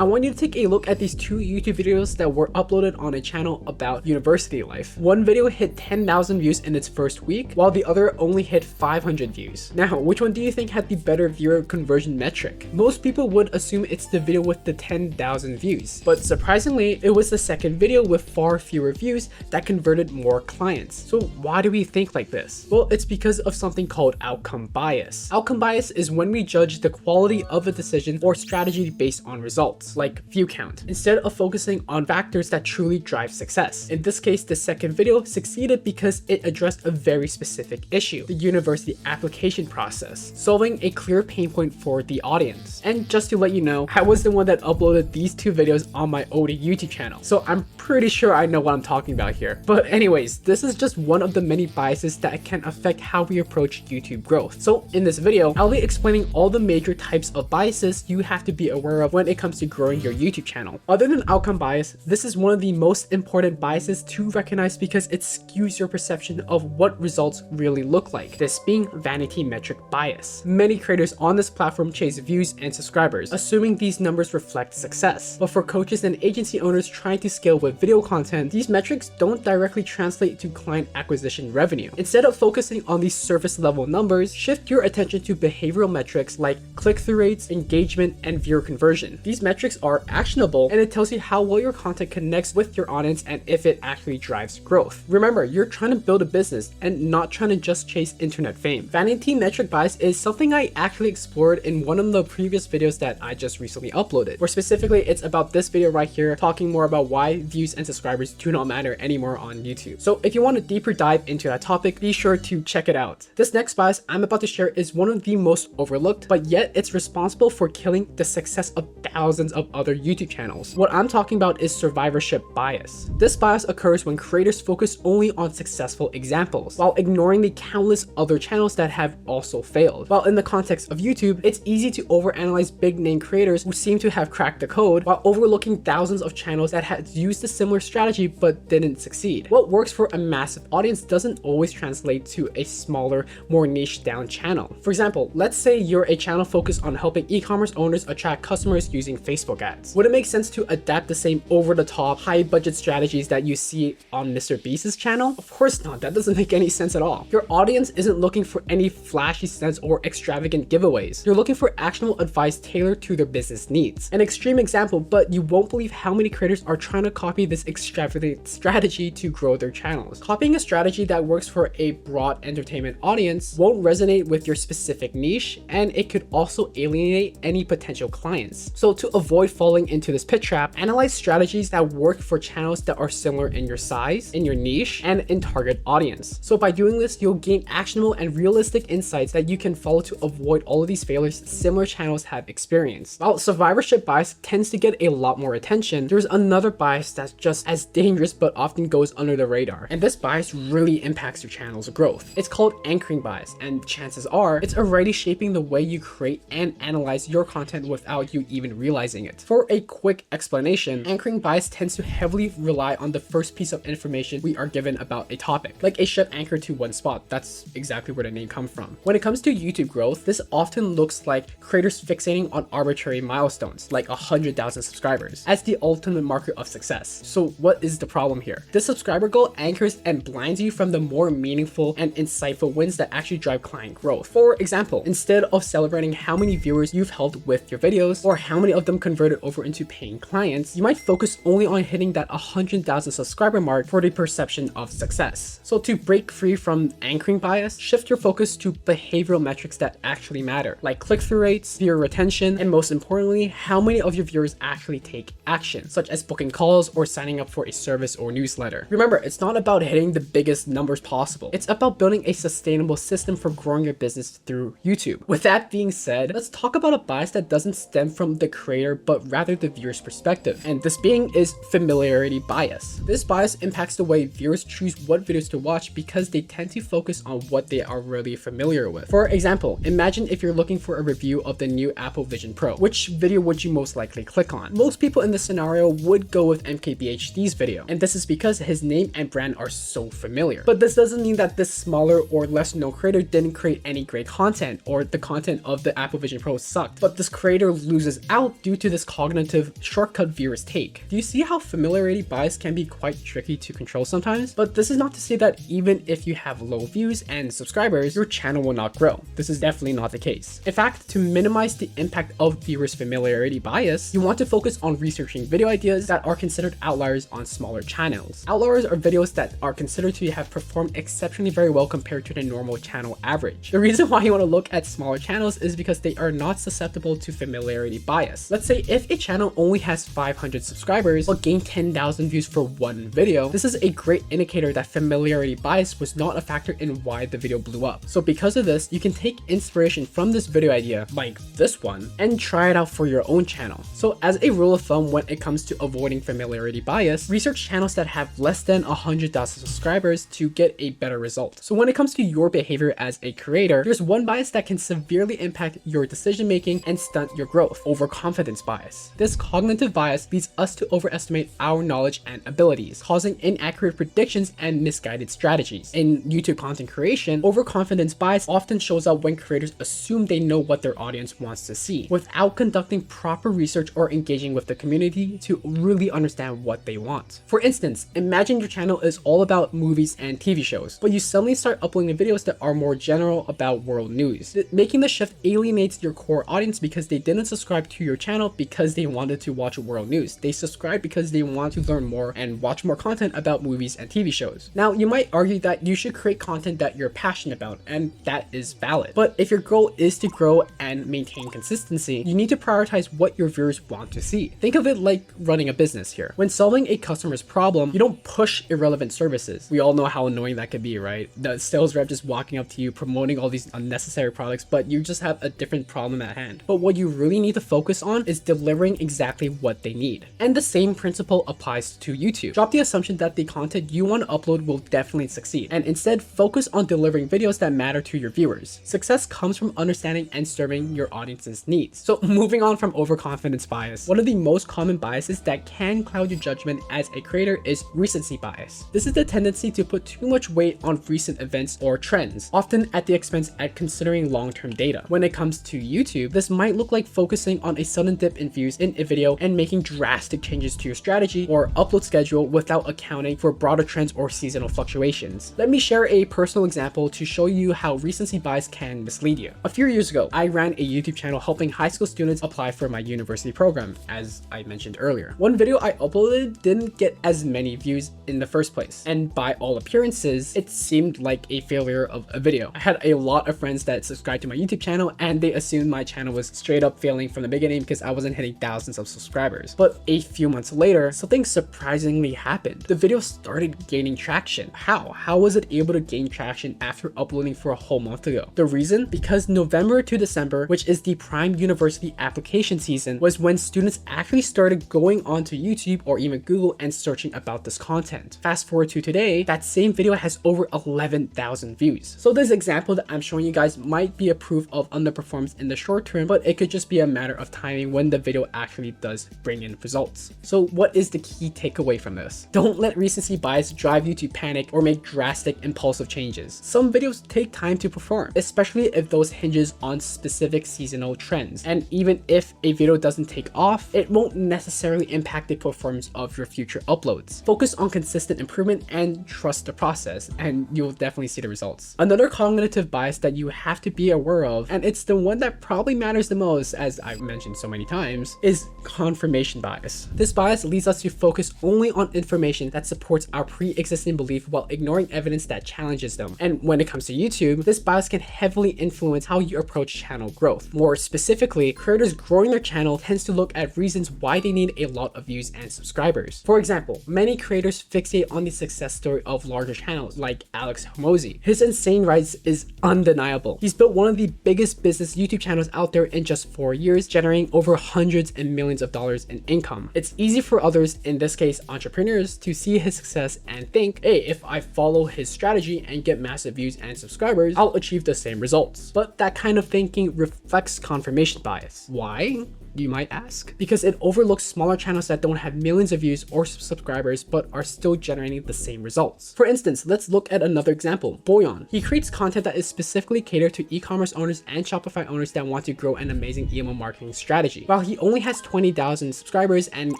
I want you to take a look at these two YouTube videos that were uploaded on a channel about university life. One video hit 10,000 views in its first week, while the other only hit 500 views. Now, which one do you think had the better viewer conversion metric? Most people would assume it's the video with the 10,000 views, but surprisingly, it was the second video with far fewer views that converted more clients. So why do we think like this? Well, it's because of something called outcome bias. Outcome bias is when we judge the quality of a decision or strategy based on results, like view count, instead of focusing on factors that truly drive success. In this case, the second video succeeded because it addressed a very specific issue, the university application process, solving a clear pain point for the audience. And just to let you know, I was the one that uploaded these two videos on my old YouTube channel, so I'm pretty sure I know what I'm talking about here. But anyways, this is just one of the many biases that can affect how we approach YouTube growth. So in this video, I'll be explaining all the major types of biases you have to be aware of when it comes to growing your YouTube channel. Other than outcome bias, this is one of the most important biases to recognize because it skews your perception of what results really look like, this being vanity metric bias. Many creators on this platform chase views and subscribers, assuming these numbers reflect success. But for coaches and agency owners trying to scale with video content, these metrics don't directly translate to client acquisition revenue. Instead of focusing on these surface level numbers, shift your attention to behavioral metrics like click-through rates, engagement, and viewer conversion. These metrics are actionable, and it tells you how well your content connects with your audience and if it actually drives growth. Remember, you're trying to build a business and not trying to just chase internet fame. Vanity metric bias is something I actually explored in one of the previous videos that I just recently uploaded, where specifically it's about this video right here, talking more about why views and subscribers do not matter anymore on YouTube. So if you want a deeper dive into that topic, be sure to check it out. This next bias I'm about to share is one of the most overlooked, but yet it's responsible for killing the success of thousands of other YouTube channels. What I'm talking about is survivorship bias. This bias occurs when creators focus only on successful examples, while ignoring the countless other channels that have also failed. While in the context of YouTube, it's easy to overanalyze big name creators who seem to have cracked the code, while overlooking thousands of channels that had used a similar strategy but didn't succeed. What works for a massive audience doesn't always translate to a smaller, more niche down channel. For example, let's say you're a channel focused on helping e-commerce owners attract customers using Facebook ads. Would it make sense to adapt the same over-the-top, high-budget strategies that you see on Mr. Beast's channel? Of course not. That doesn't make any sense at all. Your audience isn't looking for any flashy stunts or extravagant giveaways. You're looking for actionable advice tailored to their business needs. An extreme example, but you won't believe how many creators are trying to copy this extravagant strategy to grow their channels. Copying a strategy that works for a broad entertainment audience won't resonate with your specific niche, and it could also alienate any potential clients. So to avoid falling into this pit trap, analyze strategies that work for channels that are similar in your size, in your niche, and in target audience. So by doing this, you'll gain actionable and realistic insights that you can follow to avoid all of these failures similar channels have experienced. While survivorship bias tends to get a lot more attention, there's another bias that's just as dangerous but often goes under the radar. And this bias really impacts your channel's growth. It's called anchoring bias, and chances are it's already shaping the way you create and analyze your content without you even realizing it. For a quick explanation, anchoring bias tends to heavily rely on the first piece of information we are given about a topic, like a ship anchored to one spot. That's exactly where the name comes from. When it comes to YouTube growth, this often looks like creators fixating on arbitrary milestones, like 100,000 subscribers, as the ultimate marker of success. So what is the problem here? This subscriber goal anchors and blinds you from the more meaningful and insightful wins that actually drive client growth. For example, instead of celebrating how many viewers you've helped with your videos or how many of them converted over into paying clients, you might focus only on hitting that 100,000 subscriber mark for the perception of success. So to break free from anchoring bias, shift your focus to behavioral metrics that actually matter, like click-through rates, viewer retention, and most importantly, how many of your viewers actually take action, such as booking calls or signing up for a service or newsletter. Remember, it's not about hitting the biggest numbers possible. It's about building a sustainable system for growing your business through YouTube. With that being said, let's talk about a bias that doesn't stem from the creator, but rather the viewer's perspective. And this being is familiarity bias. This bias impacts the way viewers choose what videos to watch because they tend to focus on what they are really familiar with. For example, imagine if you're looking for a review of the new Apple Vision Pro. Which video would you most likely click on? Most people in this scenario would go with MKBHD's video, and this is because his name and brand are so familiar. But this doesn't mean that this smaller or less known creator didn't create any great content or the content of the Apple Vision Pro sucked, but this creator loses out due to to this cognitive shortcut viewers take. Do you see how familiarity bias can be quite tricky to control sometimes? But this is not to say that even if you have low views and subscribers, your channel will not grow. This is definitely not the case. In fact, to minimize the impact of viewers' familiarity bias, you want to focus on researching video ideas that are considered outliers on smaller channels. Outliers are videos that are considered to have performed exceptionally very well compared to the normal channel average. The reason why you want to look at smaller channels is because they are not susceptible to familiarity bias. Let's say if a channel only has 500 subscribers but gained 10,000 views for one video, this is a great indicator that familiarity bias was not a factor in why the video blew up. So because of this, you can take inspiration from this video idea, like this one, and try it out for your own channel. So as a rule of thumb, when it comes to avoiding familiarity bias, research channels that have less than 100,000 subscribers to get a better result. So when it comes to your behavior as a creator, there's one bias that can severely impact your decision making and stunt your growth: overconfidence bias. This cognitive bias leads us to overestimate our knowledge and abilities, causing inaccurate predictions and misguided strategies. In YouTube content creation, overconfidence bias often shows up when creators assume they know what their audience wants to see, without conducting proper research or engaging with the community to really understand what they want. For instance, imagine your channel is all about movies and TV shows, but you suddenly start uploading videos that are more general about world news. Making the shift alienates your core audience because they didn't subscribe to your channel because they wanted to watch world news. They subscribe because they want to learn more and watch more content about movies and TV shows. Now, you might argue that you should create content that you're passionate about, and that is valid. But if your goal is to grow and maintain consistency, you need to prioritize what your viewers want to see. Think of it like running a business here. When solving a customer's problem, you don't push irrelevant services. We all know how annoying that could be, right? The sales rep just walking up to you, promoting all these unnecessary products, but you just have a different problem at hand. But what you really need to focus on is delivering exactly what they need. And the same principle applies to YouTube. Drop the assumption that the content you want to upload will definitely succeed, and instead focus on delivering videos that matter to your viewers. Success comes from understanding and serving your audience's needs. So moving on from overconfidence bias, one of the most common biases that can cloud your judgment as a creator is recency bias. This is the tendency to put too much weight on recent events or trends, often at the expense at considering long-term data. When it comes to YouTube, this might look like focusing on a sudden dip in views in a video and making drastic changes to your strategy or upload schedule without accounting for broader trends or seasonal fluctuations. Let me share a personal example to show you how recency bias can mislead you. A few years ago, I ran a YouTube channel helping high school students apply for my university program, as I mentioned earlier. One video I uploaded didn't get as many views in the first place, and by all appearances, it seemed like a failure of a video. I had a lot of friends that subscribed to my YouTube channel, and they assumed my channel was straight up failing from the beginning because I wasn't hitting thousands of subscribers. But a few months later, something surprisingly happened. The video started gaining traction. How was it able to gain traction after uploading for a whole month ago? The reason? Because November to December, which is the prime university application season, was when students actually started going onto YouTube or even Google and searching about this content. Fast forward to today, that same video has over 11,000 views. So this example that I'm showing you guys might be a proof of underperformance in the short term, but it could just be a matter of timing when the video actually does bring in results. So what is the key takeaway from this? Don't let recency bias drive you to panic or make drastic impulsive changes. Some videos take time to perform, especially if those hinges on specific seasonal trends. And even if a video doesn't take off, it won't necessarily impact the performance of your future uploads. Focus on consistent improvement and trust the process, and you'll definitely see the results. Another cognitive bias that you have to be aware of, and it's the one that probably matters the most, as I've mentioned so many times, is confirmation bias. This bias leads us to focus only on information that supports our pre-existing belief while ignoring evidence that challenges them. And when it comes to YouTube, this bias can heavily influence how you approach channel growth. More specifically, creators growing their channel tends to look at reasons why they need a lot of views and subscribers. For example, many creators fixate on the success story of larger channels like Alex Hormozi. His insane rise is undeniable. He's built one of the biggest business YouTube channels out there in just 4 years, generating over hundreds and millions of dollars in income. It's easy for others, in this case entrepreneurs, to see his success and think, hey, if I follow his strategy and get massive views and subscribers, I'll achieve the same results. But that kind of thinking reflects confirmation bias. Why? You might ask? Because it overlooks smaller channels that don't have millions of views or subscribers but are still generating the same results. For instance, let's look at another example, Boyan. He creates content that is specifically catered to e-commerce owners and Shopify owners that want to grow an amazing email marketing strategy. While While he only has 20,000 subscribers and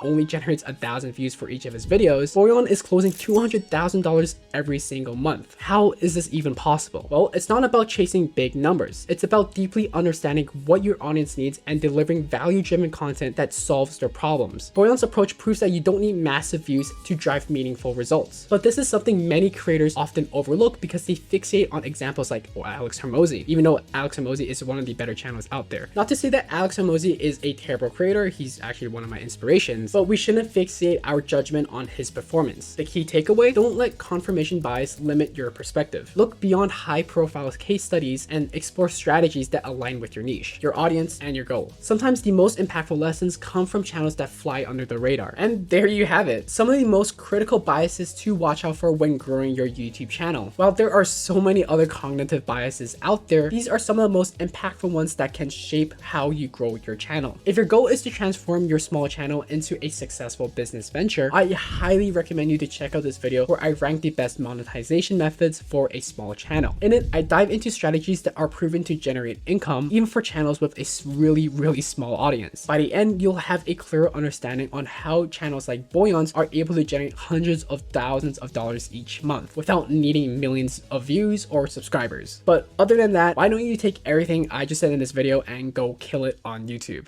only generates 1,000 views for each of his videos, Boyan is closing $200,000 every single month. How is this even possible? Well, it's not about chasing big numbers. It's about deeply understanding what your audience needs and delivering value-driven content that solves their problems. Boyan's approach proves that you don't need massive views to drive meaningful results. But this is something many creators often overlook because they fixate on examples like Alex Hormozi, even though Alex Hormozi is one of the better channels out there. Not to say that Alex Hormozi is a terrible creator, he's actually one of my inspirations, but we shouldn't fixate our judgment on his performance. The key takeaway: don't let confirmation bias limit your perspective. Look beyond high-profile case studies and explore strategies that align with your niche, your audience, and your goal. Sometimes the most impactful lessons come from channels that fly under the radar. And there you have it, some of the most critical biases to watch out for when growing your YouTube channel. While there are so many other cognitive biases out there, these are some of the most impactful ones that can shape how you grow your channel. If your goal is to transform your small channel into a successful business venture, I highly recommend you to check out this video where I rank the best monetization methods for a small channel. In it, I dive into strategies that are proven to generate income even for channels with a really small audience. By the end, you'll have a clearer understanding on how channels like Boyan's are able to generate hundreds of thousands of dollars each month without needing millions of views or subscribers. But other than that, why don't you take everything I just said in this video and go kill it on YouTube?